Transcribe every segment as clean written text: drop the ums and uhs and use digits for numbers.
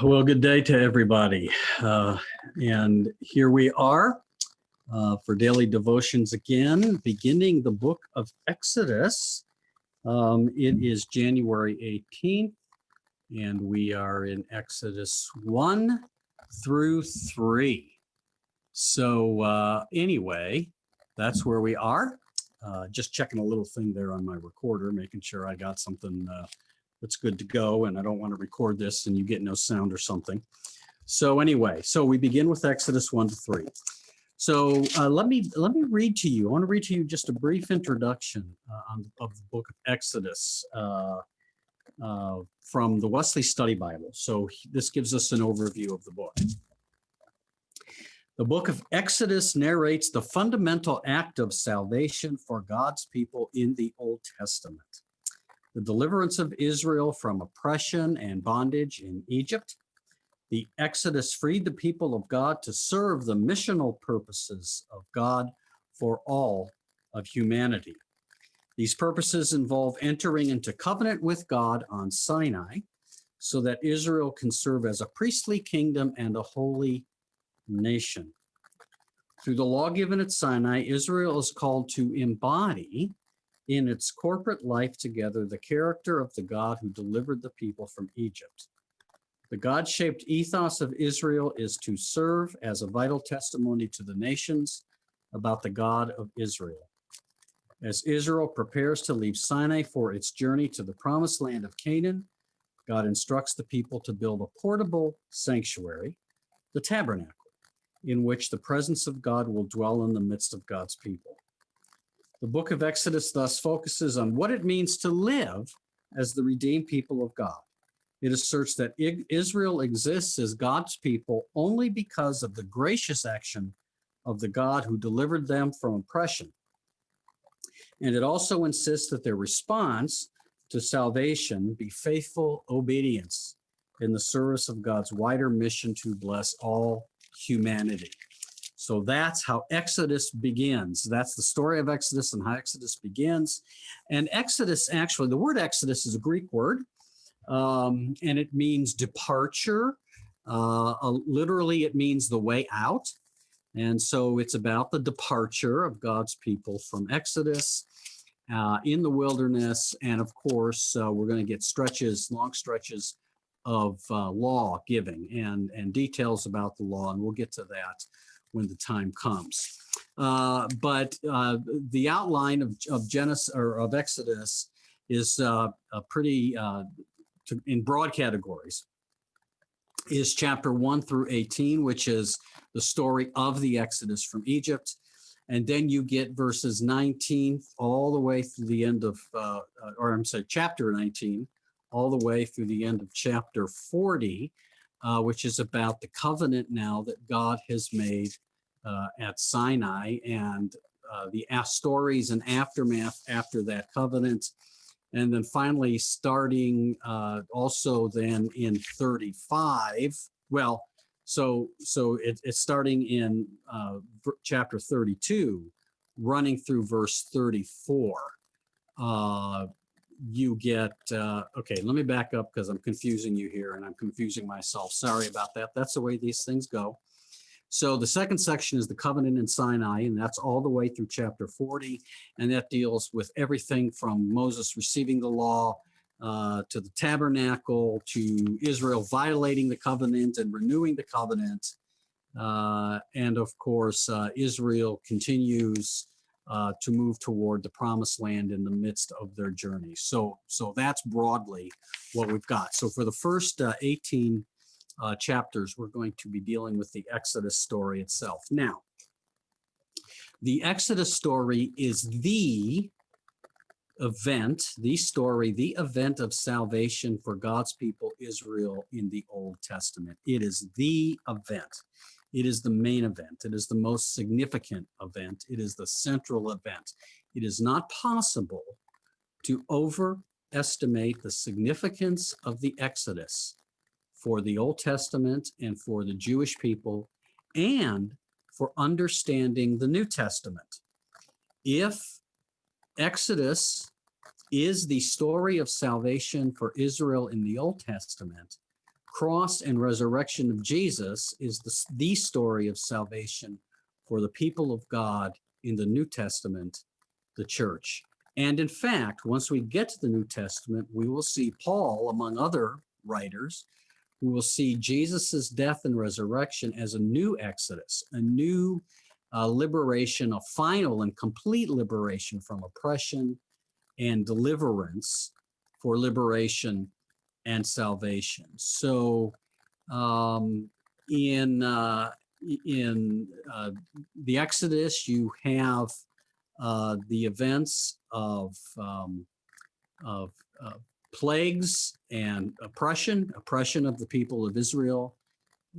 Well, good day to everybody. And here we are for daily devotions again, beginning the book of Exodus. It is January 18th, and we are in Exodus 1 through 3. So anyway, that's where we are. Just checking a little thing there on my recorder, making sure I got something that's good to go, and I don't want to record this and you get no sound or something. So anyway, so we begin with Exodus 1 to 3. So let me read to you. I want to read to you just a brief introduction of the book of Exodus from the Wesley Study Bible. So this gives us an overview of the book. The book of Exodus narrates the fundamental act of salvation for God's people in the Old Testament. The deliverance of Israel from oppression and bondage in Egypt. The Exodus freed the people of God to serve the missional purposes of God for all of humanity. These purposes involve entering into covenant with God on Sinai so that Israel can serve as a priestly kingdom and a holy nation. Through the law given at Sinai, Israel is called to embody in its corporate life together the character of the God who delivered the people from Egypt. The God-shaped ethos of Israel is to serve as a vital testimony to the nations about the God of Israel. As Israel prepares to leave Sinai for its journey to the promised land of Canaan, God instructs the people to build a portable sanctuary, the tabernacle, in which the presence of God will dwell in the midst of God's people. The book of Exodus thus focuses on what it means to live as the redeemed people of God. It asserts that Israel exists as God's people only because of the gracious action of the God who delivered them from oppression. And it also insists that their response to salvation be faithful obedience in the service of God's wider mission to bless all humanity. So that's how Exodus begins. That's the story of Exodus and how Exodus begins. And Exodus, actually, the word Exodus is a Greek word, and it means departure. Literally, it means the way out. And so it's about the departure of God's people from Exodus in the wilderness. And of course, we're going to get long stretches of law giving and details about the law, and we'll get to that when the time comes. But the outline of Genesis or of Exodus is pretty in broad categories. Is chapter 1 through 18, which is the story of the Exodus from Egypt. And then you get verses 19 all the way through the end of, chapter 19, all the way through the end of chapter 40, which is about the covenant now that God has made at Sinai and the stories and aftermath after that covenant. And then finally starting also then in 35, so it's starting in chapter 32, running through verse 34. You get, okay, let me back up because I'm confusing you here and I'm confusing myself. Sorry about that. That's the way these things go. So the second section is the covenant in Sinai, and that's all the way through chapter 40. And that deals with everything from Moses receiving the law to the tabernacle, to Israel violating the covenant and renewing the covenant. And of course, Israel continues to move toward the promised land in the midst of their journey. So that's broadly what we've got. So for the first 18 chapters, we're going to be dealing with the Exodus story itself. Now, the Exodus story is the event, the event of salvation for God's people, Israel, in the Old Testament. It is the event. It is the main event. It is the most significant event. It is the central event. It is not possible to overestimate the significance of the Exodus for the Old Testament and for the Jewish people and for understanding the New Testament. If Exodus is the story of salvation for Israel in the Old Testament, cross and resurrection of Jesus is the story of salvation for the people of God in the New Testament, the church. And in fact, once we get to the New Testament, we will see Paul, among other writers, we will see Jesus's death and resurrection as a new exodus, a new liberation, a final and complete liberation from oppression and deliverance for liberation and salvation. So in the Exodus, you have the events of plagues and oppression of the people of Israel.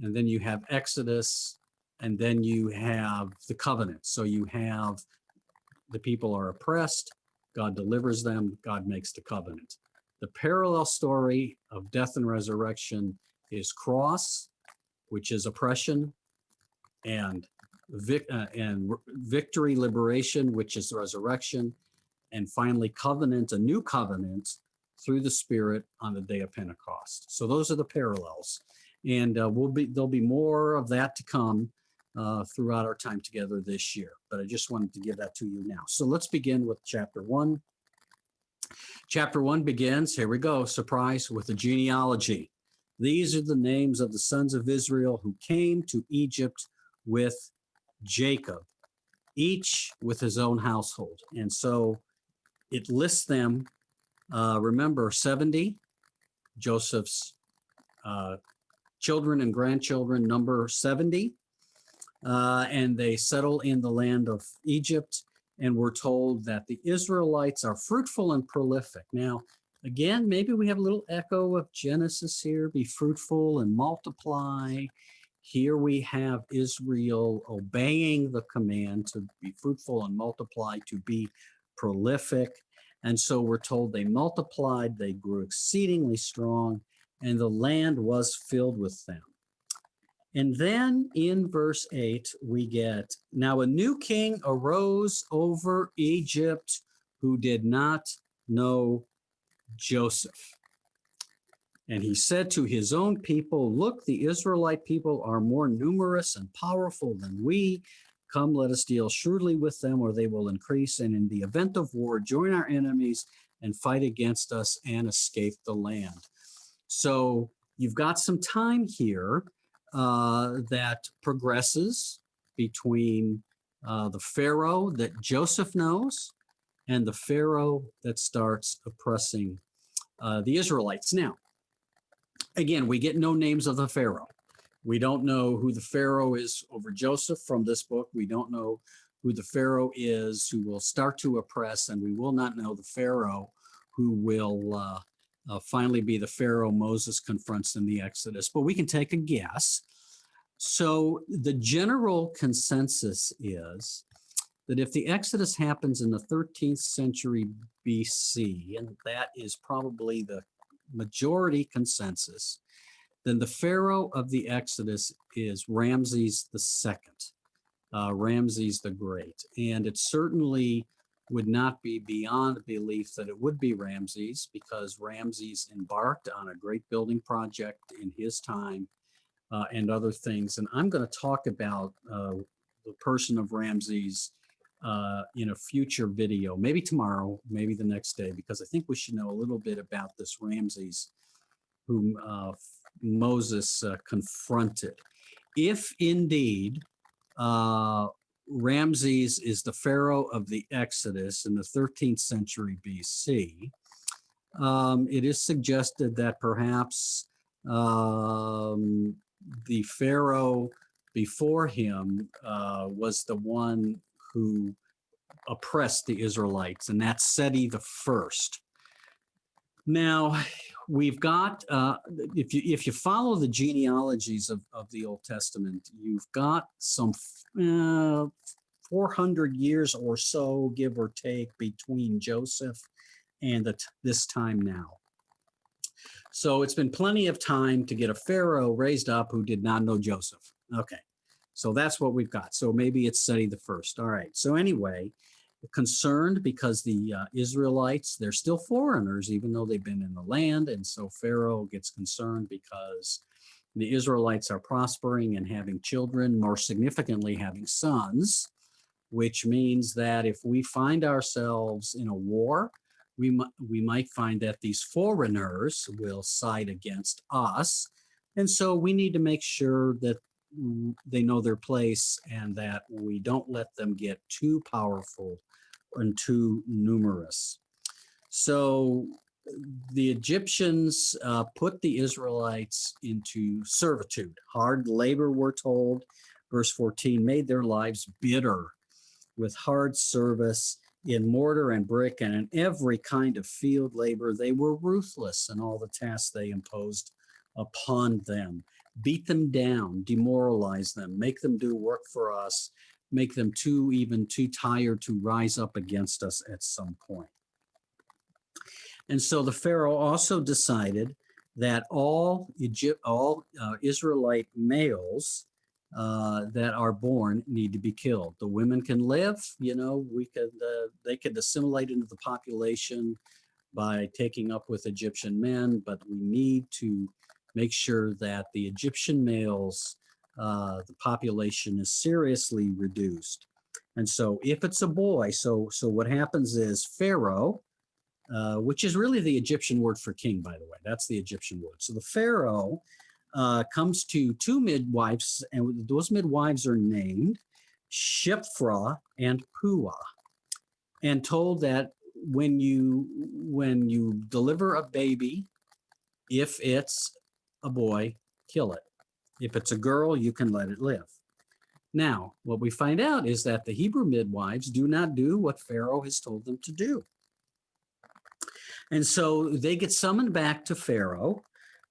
And then you have Exodus, and then you have the covenant. So you have the people are oppressed, God delivers them, God makes the covenant. The parallel story of death and resurrection is cross, which is oppression, and victory, liberation, which is resurrection, and finally covenant, a new covenant through the Spirit on the day of Pentecost. So those are the parallels, and there'll be more of that to come throughout our time together this year. But I just wanted to give that to you now. So let's begin with chapter 1. Chapter 1 begins, here we go, surprise, with a genealogy. These are the names of the sons of Israel who came to Egypt with Jacob, each with his own household. And so it lists them, remember, 70, Joseph's children and grandchildren, number 70. And they settle in the land of Egypt. And we're told that the Israelites are fruitful and prolific. Now, again, maybe we have a little echo of Genesis here, be fruitful and multiply. Here we have Israel obeying the command to be fruitful and multiply, to be prolific. And so we're told they multiplied, they grew exceedingly strong, and the land was filled with them. And then in verse 8, we get, now a new king arose over Egypt who did not know Joseph. And he said to his own people, look, the Israelite people are more numerous and powerful than we. Come, let us deal shrewdly with them, or they will increase. And in the event of war, join our enemies and fight against us and escape the land. So you've got some time here that progresses between the Pharaoh that Joseph knows and the Pharaoh that starts oppressing the Israelites. Now, again, we get no names of the Pharaoh. We don't know who the Pharaoh is over Joseph from this book. We don't know who the Pharaoh is who will start to oppress, and we will not know the Pharaoh who will finally be the Pharaoh Moses confronts in the Exodus, but we can take a guess. So the general consensus is that if the Exodus happens in the 13th century BC, and that is probably the majority consensus, then the Pharaoh of the Exodus is Ramses II, Ramses the Great. And it certainly would not be beyond belief that it would be Ramses, because Ramses embarked on a great building project in his time and other things. And I'm going to talk about the person of Ramses in a future video, maybe tomorrow, maybe the next day, because I think we should know a little bit about this Ramses whom Moses confronted. If indeed Ramses is the Pharaoh of the Exodus in the 13th century BC, it is suggested that perhaps the Pharaoh before him was the one who oppressed the Israelites, and that's Seti the First. Now, we've got, if you follow the genealogies of the Old Testament, you've got some 400 years or so, give or take, between Joseph and this time now. So it's been plenty of time to get a Pharaoh raised up who did not know Joseph. Okay, so that's what we've got. So maybe it's Seti the First. All right, so anyway, concerned because the Israelites, they're still foreigners, even though they've been in the land. And so Pharaoh gets concerned because The Israelites are prospering and having children, more significantly having sons, which means that if we find ourselves in a war, we might find that these foreigners will side against us. And so we need to make sure that they know their place and that we don't let them get too powerful and too numerous. So the Egyptians put the Israelites into servitude. Hard labor, we're told, verse 14, made their lives bitter with hard service in mortar and brick and in every kind of field labor. They were ruthless in all the tasks they imposed upon them. Beat them down, demoralize them, make them do work for us, make them too tired to rise up against us at some point. And so the Pharaoh also decided that all Israelite males that are born need to be killed. The women can live, they could assimilate into the population by taking up with Egyptian men, but we need to make sure that the Egyptian males, the population is seriously reduced. And so if it's a boy, so what happens is Pharaoh, which is really the Egyptian word for king, by the way. That's the Egyptian word. So the Pharaoh comes to two midwives, and those midwives are named Shiphrah and Puah, and told that when you deliver a baby, if it's a boy, kill it. If it's a girl, you can let it live. Now, what we find out is that the Hebrew midwives do not do what Pharaoh has told them to do. And so they get summoned back to Pharaoh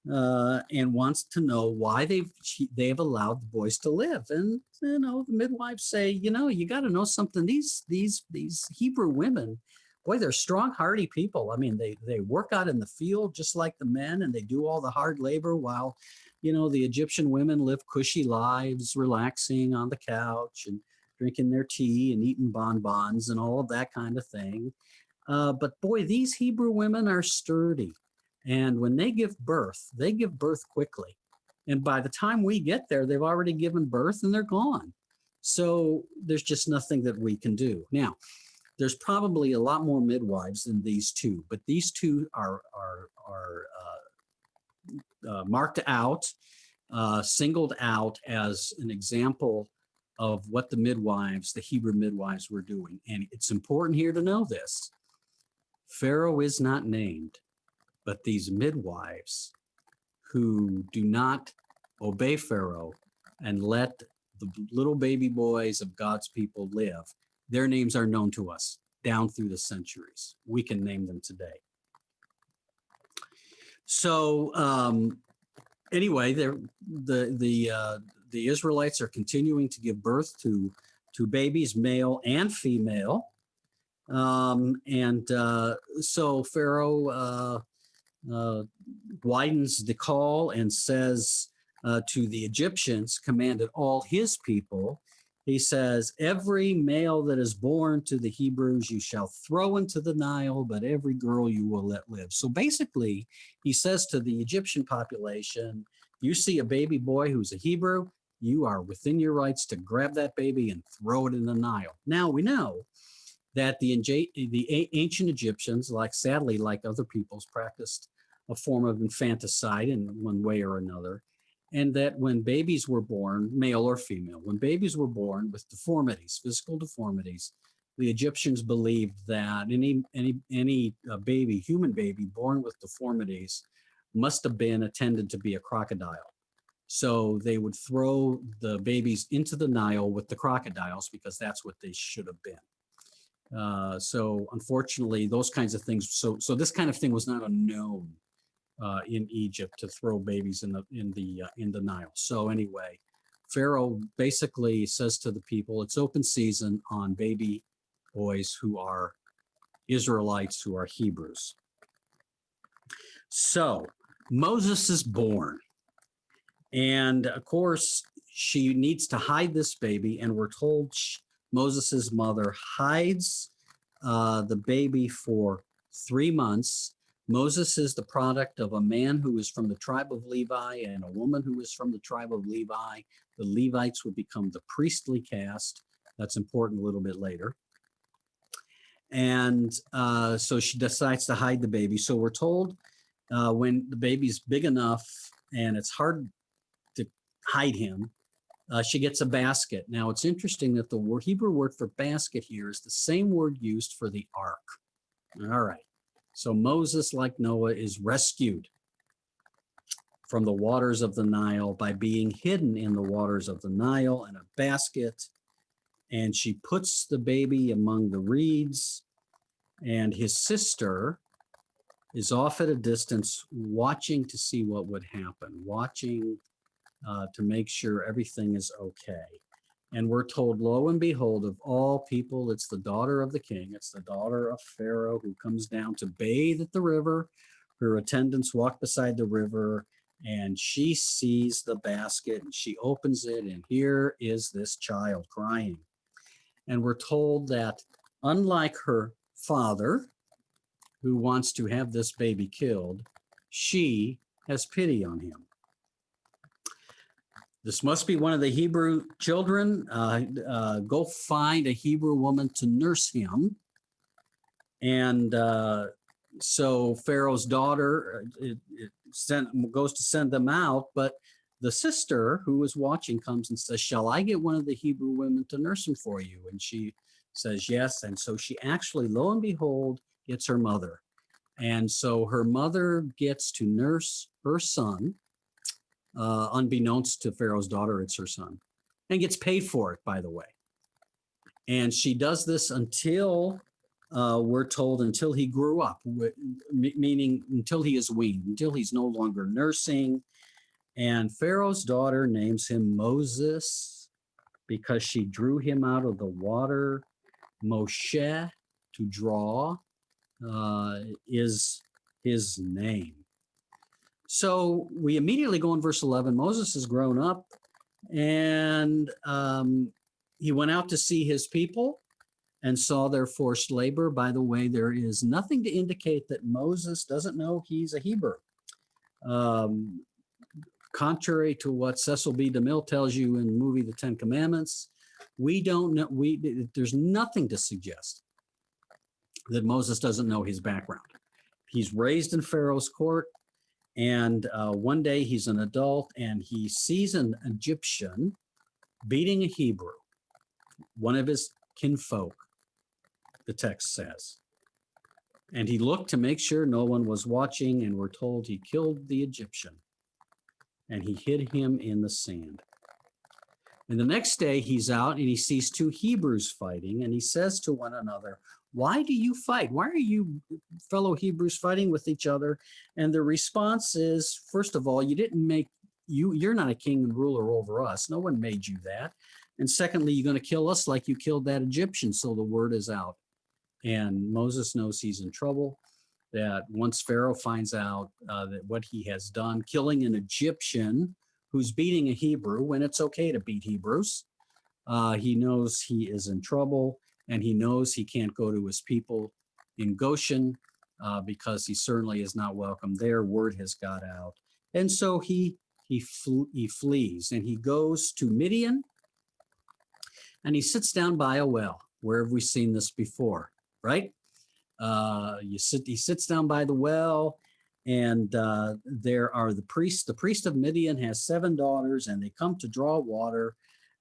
and wants to know why they've allowed the boys to live. And the midwives say, you got to know something. These Hebrew women, boy, they're strong, hardy people. I mean, they work out in the field just like the men, and they do all the hard labor while, the Egyptian women live cushy lives, relaxing on the couch and drinking their tea and eating bonbons and all of that kind of thing. But boy, these Hebrew women are sturdy. And when they give birth quickly. And by the time we get there, they've already given birth and they're gone. So there's just nothing that we can do. Now, there's probably a lot more midwives than these two, but these two are marked out, singled out as an example of what the Hebrew midwives were doing. And it's important here to know this. Pharaoh is not named, but these midwives who do not obey Pharaoh and let the little baby boys of God's people live, their names are known to us down through the centuries. We can name them today. So anyway, the Israelites are continuing to give birth to babies, male and female. So Pharaoh widens the call and says to the Egyptians, commanded all his people, he says, every male that is born to the Hebrews you shall throw into the Nile, but every girl you will let live. So basically, he says to the Egyptian population, you see a baby boy who's a Hebrew, you are within your rights to grab that baby and throw it in the Nile. Now we know that the ancient Egyptians, sadly, like other peoples, practiced a form of infanticide in one way or another. And that when babies were born, male or female, when babies were born with deformities, physical deformities, the Egyptians believed that any baby, human baby born with deformities must have been intended to be a crocodile. So they would throw the babies into the Nile with the crocodiles because that's what they should have been. So unfortunately, those kinds of things. So this kind of thing was not unknown in Egypt, to throw babies in the Nile. So anyway, Pharaoh basically says to the people, it's open season on baby boys who are Israelites, who are Hebrews. So Moses is born, and of course she needs to hide this baby, and we're told Moses's mother hides the baby for 3 months. Moses is the product of a man who is from the tribe of Levi and a woman who is from the tribe of Levi. The Levites would become the priestly caste. That's important a little bit later. And so she decides to hide the baby. So we're told when the baby's big enough and it's hard to hide him, she gets a basket. Now it's interesting that the Hebrew word for basket here is the same word used for the ark. All right. So Moses, like Noah, is rescued from the waters of the Nile by being hidden in the waters of the Nile in a basket. And she puts the baby among the reeds, and his sister is off at a distance watching to see what would happen, watching to make sure everything is okay. And we're told, lo and behold, of all people, it's the daughter of the king. It's the daughter of Pharaoh who comes down to bathe at the river. Her attendants walk beside the river, and she sees the basket and she opens it, and here is this child crying. And we're told that unlike her father, who wants to have this baby killed, she has pity on him. This must be one of the Hebrew children. Go find a Hebrew woman to nurse him. And so Pharaoh's daughter goes to send them out, but the sister who was watching comes and says, shall I get one of the Hebrew women to nurse him for you? And she says yes. And so she actually, lo and behold, gets her mother. And so her mother gets to nurse her son. Unbeknownst to Pharaoh's daughter, it's her son, and gets paid for it, by the way. And she does this until, we're told, until he grew up, meaning until he is weaned, until he's no longer nursing. And Pharaoh's daughter names him Moses because she drew him out of the water. Moshe, to draw, is his name. So we immediately go in verse 11. Moses has grown up, and he went out to see his people and saw their forced labor. By the way, there is nothing to indicate that Moses doesn't know he's a Hebrew. Contrary to what Cecil B. DeMille tells you in the movie The Ten Commandments, we don't know. There's nothing to suggest that Moses doesn't know his background. He's raised in Pharaoh's court. And one day he's an adult and he sees an Egyptian beating a Hebrew, one of his kinfolk, the text says. And he looked to make sure no one was watching, and we're told he killed the Egyptian and he hid him in the sand. And the next day he's out and he sees two Hebrews fighting, and he says to one another, why do you fight? Why are you fellow Hebrews fighting with each other? And the response is, first of all, you're not a king and ruler over us. No one made you that. And secondly, you're going to kill us like you killed that Egyptian. So the word is out. And Moses knows he's in trouble, that once Pharaoh finds out that what he has done, killing an Egyptian who's beating a Hebrew, when it's okay to beat Hebrews, he knows he is in trouble. And he knows he can't go to his people in Goshen because he certainly is not welcome there. Word has got out. And so he flees, and he goes to Midian, and he sits down by a well. Where have we seen this before, right? He sits down by the well, and there are the priests. The priest of Midian has 7 daughters, and they come to draw water.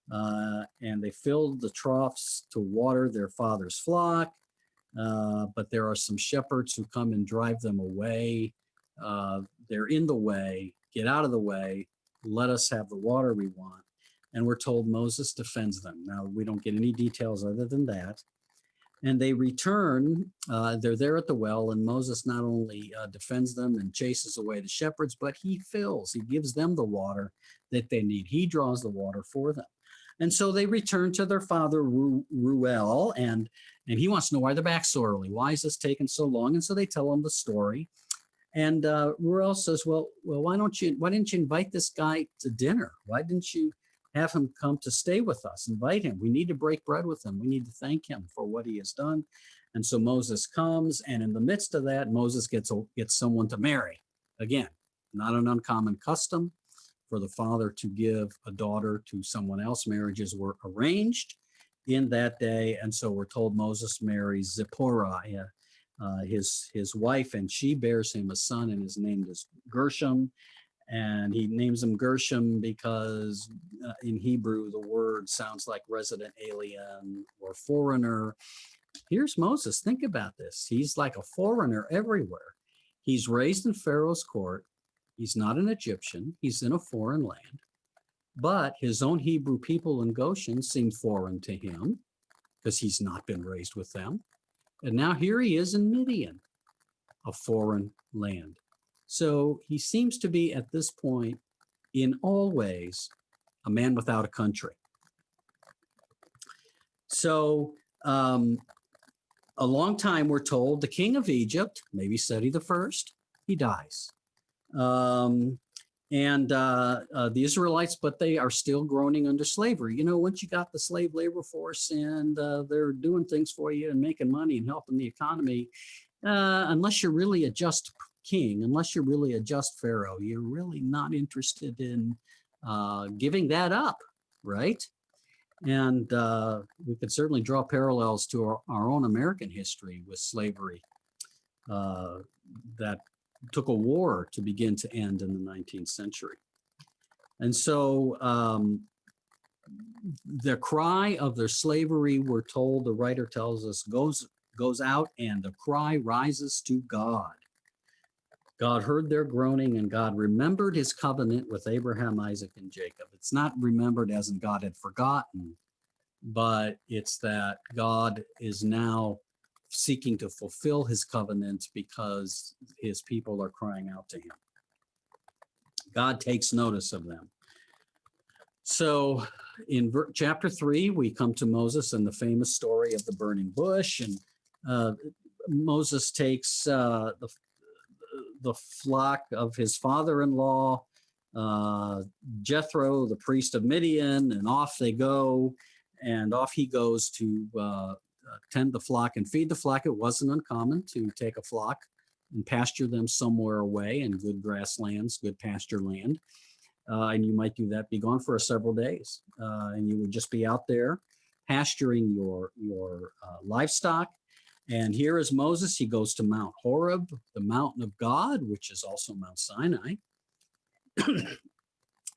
And they filled the troughs to water their father's flock. But there are some shepherds who come and drive them away. They're in the way. Get out of the way. Let us have the water we want. And we're told Moses defends them. Now, we don't get any details other than that. And they return. They're there at the well, and Moses not only defends them and chases away the shepherds, but he gives them the water that they need. He draws the water for them. And so they return to their father, Reuel, and he wants to know why they're back so early. Why is this taking so long? And so they tell him the story. And Reuel says, well, why didn't you invite this guy to dinner? Why didn't you have him come to stay with us? Invite him. We need to break bread with him. We need to thank him for what he has done. And so Moses comes, and in the midst of that, Moses gets someone to marry. Again, not an uncommon custom for the father to give a daughter to someone else. Marriages were arranged in that day. And so we're told Moses marries Zipporah, his wife, and she bears him a son, and his name is Gershom. And he names him Gershom because in Hebrew, the word sounds like resident alien or foreigner. Here's Moses. Think about this. He's like a foreigner everywhere. He's raised in Pharaoh's court. He's not an Egyptian. He's in a foreign land. But his own Hebrew people in Goshen seem foreign to him because he's not been raised with them. And now here he is in Midian, a foreign land. So he seems to be at this point, in all ways, a man without a country. So a long time, we're told, the king of Egypt, maybe Seti the first, he dies. The Israelites, but they are still groaning under slavery. You know, once you got the slave labor force and they're doing things for you and making money and helping the economy, unless you're really a just king, unless you're really a just Pharaoh, you're really not interested in giving that up, right? And we could certainly draw parallels to our own American history with slavery that took a war to begin to end in the 19th century. And so the cry of their slavery, we're told, the writer tells us, goes out, and the cry rises to God. God heard their groaning, and God remembered his covenant with Abraham, Isaac, and Jacob. It's not remembered as in God had forgotten, but it's that God is now seeking to fulfill his covenant because his people are crying out to him. God takes notice of them. So in chapter 3, we come to Moses and the famous story of the burning bush. And Moses takes the flock of his father-in-law, Jethro, the priest of Midian, and off they go. And off he goes to tend the flock and feed the flock. It wasn't uncommon to take a flock and pasture them somewhere away in good grasslands, good pasture land. And you might do that, be gone for several days. And you would just be out there pasturing your livestock. And here is Moses. He goes to Mount Horeb, the mountain of God, which is also Mount Sinai.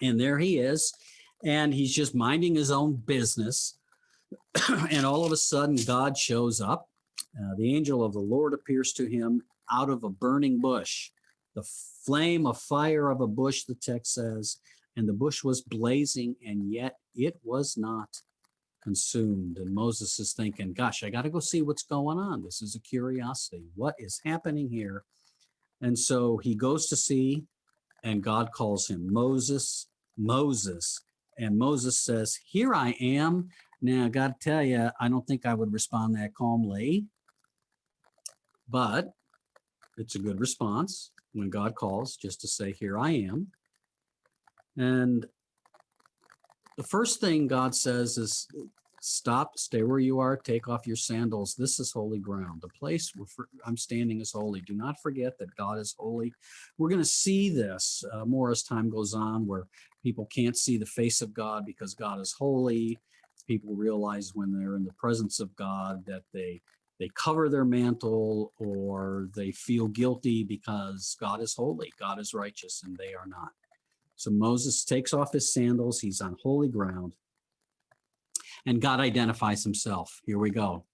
And there he is. And he's just minding his own business. And all of a sudden, God shows up. The angel of the Lord appears to him out of a burning bush. The flame of fire of a bush, the text says, and the bush was blazing, and yet it was not consumed. And Moses is thinking, gosh, I got to go see what's going on. This is a curiosity. What is happening here? And so he goes to see, and God calls him Moses, Moses. And Moses says, here I am. Now, I got to tell you, I don't think I would respond that calmly, but it's a good response when God calls, just to say, here I am. And the first thing God says is, stop, stay where you are, take off your sandals. This is holy ground. The place where I'm standing is holy. Do not forget that God is holy. We're going to see this more as time goes on, where people can't see the face of God because God is holy. People realize when they're in the presence of God that they cover their mantle, or they feel guilty because God is holy, God is righteous, and they are not. So Moses takes off his sandals. He's on holy ground. And God identifies himself. Here we go.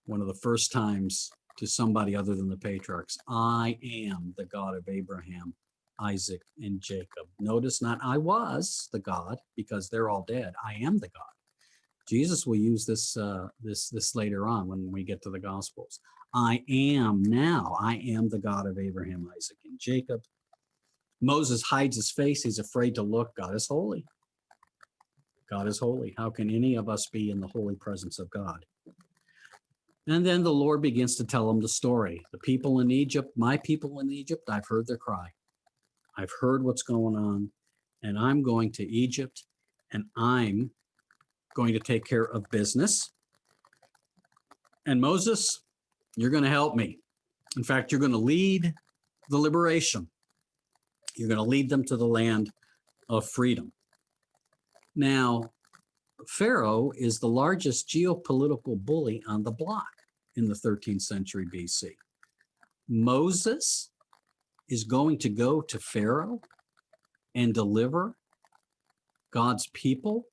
One of the first times to somebody other than the patriarchs. I am the God of Abraham, Isaac, and Jacob. Notice not I was the God, because they're all dead. I am the God. Jesus will use this later on when we get to the Gospels. I am now. I am the God of Abraham, Isaac, and Jacob. Moses hides his face. He's afraid to look. God is holy. God is holy. How can any of us be in the holy presence of God? And then the Lord begins to tell him the story. The people in Egypt, my people in Egypt, I've heard their cry. I've heard what's going on, and I'm going to Egypt, and I'm going to take care of business. And Moses, you're going to help me. In fact, you're going to lead the liberation. You're going to lead them to the land of freedom. Now, Pharaoh is the largest geopolitical bully on the block in the 13th century BC. Moses is going to go to Pharaoh and deliver God's people.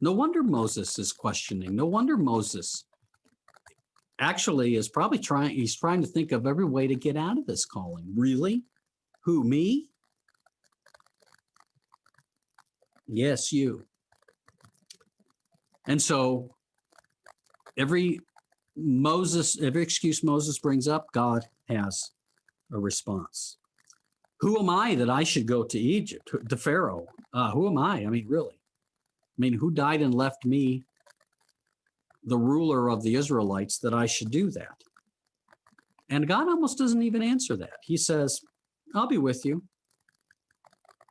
No wonder Moses is questioning. No wonder Moses actually is probably he's trying to think of every way to get out of this calling. Really? Who, me? Yes, you. And so every excuse Moses brings up, God has a response. Who am I that I should go to Egypt, to Pharaoh? Who am I? I mean, really? I mean, who died and left me the ruler of the Israelites that I should do that? And God almost doesn't even answer that. He says, I'll be with you.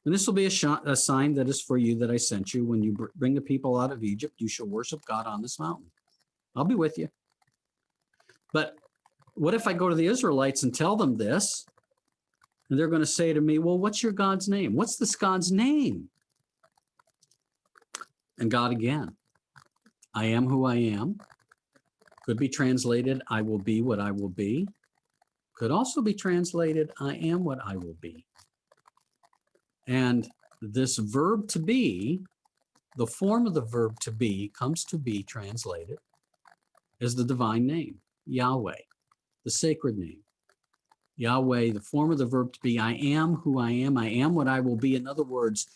And this will be a sign that is for you that I sent you. When you bring the people out of Egypt, you shall worship God on this mountain. I'll be with you. But what if I go to the Israelites and tell them this? And they're going to say to me, well, what's your God's name? What's this God's name? And God again, I am who I am. Could be translated, I will be what I will be. Could also be translated, I am what I will be. And this verb to be, the form of the verb to be comes to be translated as the divine name, Yahweh, the sacred name. Yahweh, the form of the verb to be, I am who I am what I will be. In other words,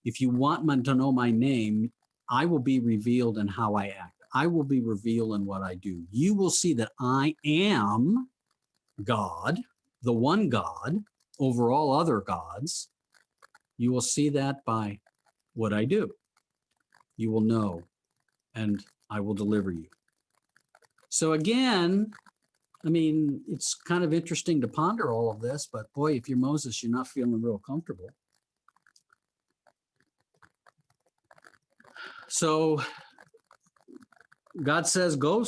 if you want to know my name, I will be revealed in how I act. I will be revealed in what I do. You will see that I am God, the one God over all other gods. You will see that by what I do. You will know, and I will deliver you. So again, I mean, it's kind of interesting to ponder all of this, but boy, if you're Moses, you're not feeling real comfortable. So God says, go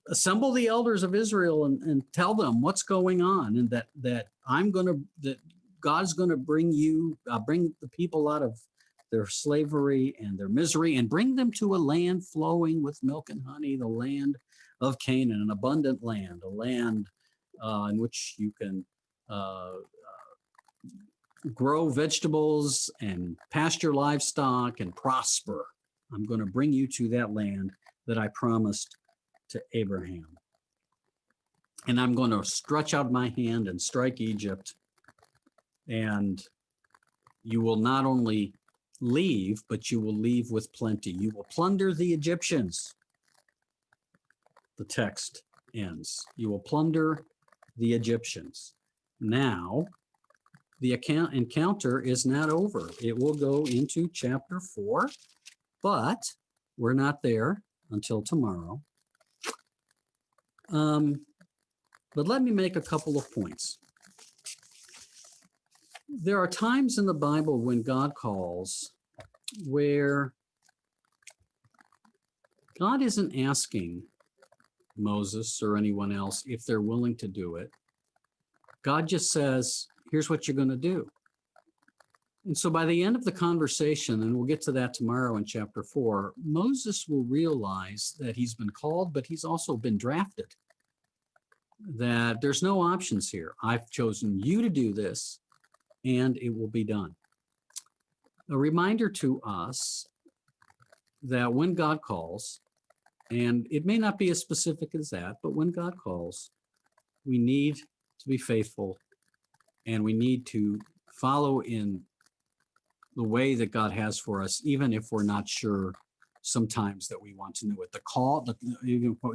assemble the elders of Israel and tell them what's going on, and that God's going to bring the people out of their slavery and their misery and bring them to a land flowing with milk and honey, the land of Canaan, an abundant land, a land in which you can grow vegetables and pasture livestock and prosper. I'm going to bring you to that land that I promised to Abraham. And I'm going to stretch out my hand and strike Egypt. And you will not only leave, but you will leave with plenty. You will plunder the Egyptians. The text ends. You will plunder the Egyptians. Now, the encounter is not over. It will go into chapter 4, but we're not there until tomorrow. But let me make a couple of points. There are times in the Bible when God calls where God isn't asking Moses or anyone else if they're willing to do it. God just says, here's what you're going to do. And so by the end of the conversation, and we'll get to that tomorrow in chapter 4, Moses will realize that he's been called, but he's also been drafted. That there's no options here. I've chosen you to do this, and it will be done. A reminder to us that when God calls, and it may not be as specific as that, but when God calls, we need to be faithful, and we need to follow in the way that God has for us, even if we're not sure sometimes that we want to do it.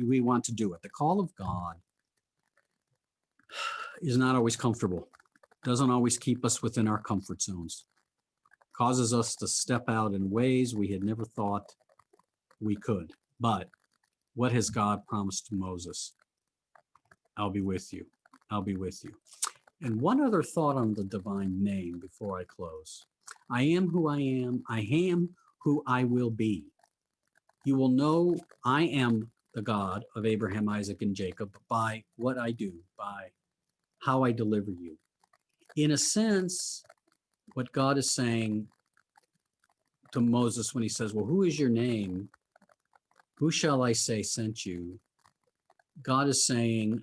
We want to do it. The call of God is not always comfortable, doesn't always keep us within our comfort zones, causes us to step out in ways we had never thought we could. But what has God promised to Moses? I'll be with you. I'll be with you. And one other thought on the divine name before I close. I am who I am. I am who I will be. You will know I am the God of Abraham, Isaac, and Jacob by what I do, by how I deliver you. In a sense, what God is saying to Moses when he says, well, who is your name? Who shall I say sent you? God is saying,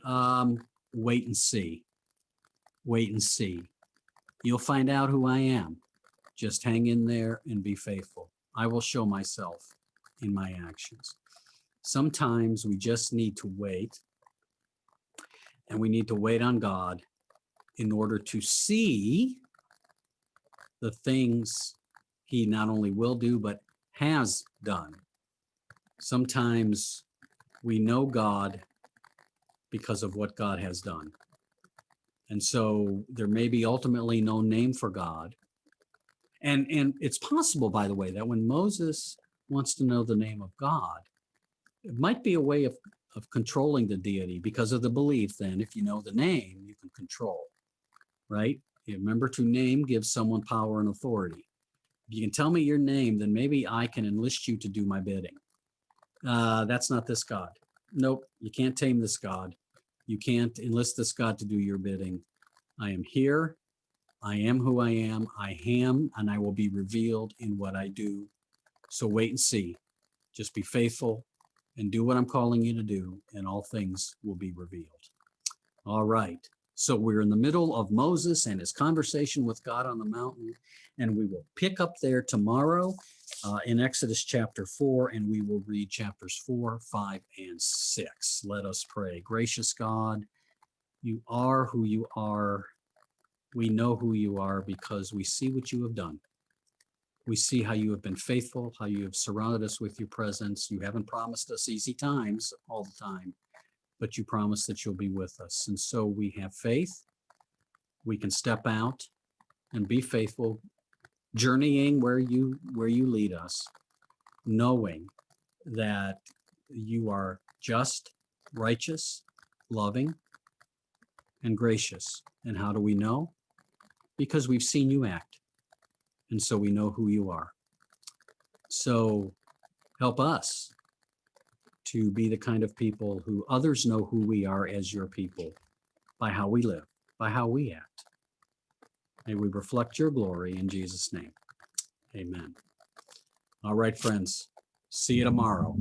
wait and see. Wait and see. You'll find out who I am. Just hang in there and be faithful. I will show myself in my actions. Sometimes we just need to wait, and we need to wait on God in order to see the things he not only will do, but has done. Sometimes we know God because of what God has done. And so there may be ultimately no name for God. And it's possible, by the way, that when Moses wants to know the name of God, it might be a way of controlling the deity because of the belief then if you know the name, you can control, right? You remember, to name gives someone power and authority. If you can tell me your name, then maybe I can enlist you to do my bidding. That's not this God. Nope, you can't tame this God. You can't enlist this God to do your bidding. I am here. I am who I am, and I will be revealed in what I do. So wait and see. Just be faithful and do what I'm calling you to do, and all things will be revealed. All right. So we're in the middle of Moses and his conversation with God on the mountain, and we will pick up there tomorrow in Exodus chapter 4, and we will read chapters 4, 5, and 6. Let us pray. Gracious God, you are who you are. We know who you are because we see what you have done. We see how you have been faithful, how you have surrounded us with your presence. You haven't promised us easy times all the time, but you promise that you'll be with us. And so we have faith. We can step out and be faithful, journeying where you lead us, knowing that you are just, righteous, loving, and gracious. And how do we know? Because we've seen you act. And so we know who you are. So help us to be the kind of people who others know who we are as your people by how we live, by how we act. May we reflect your glory in Jesus' name. Amen. All right, friends. See you tomorrow.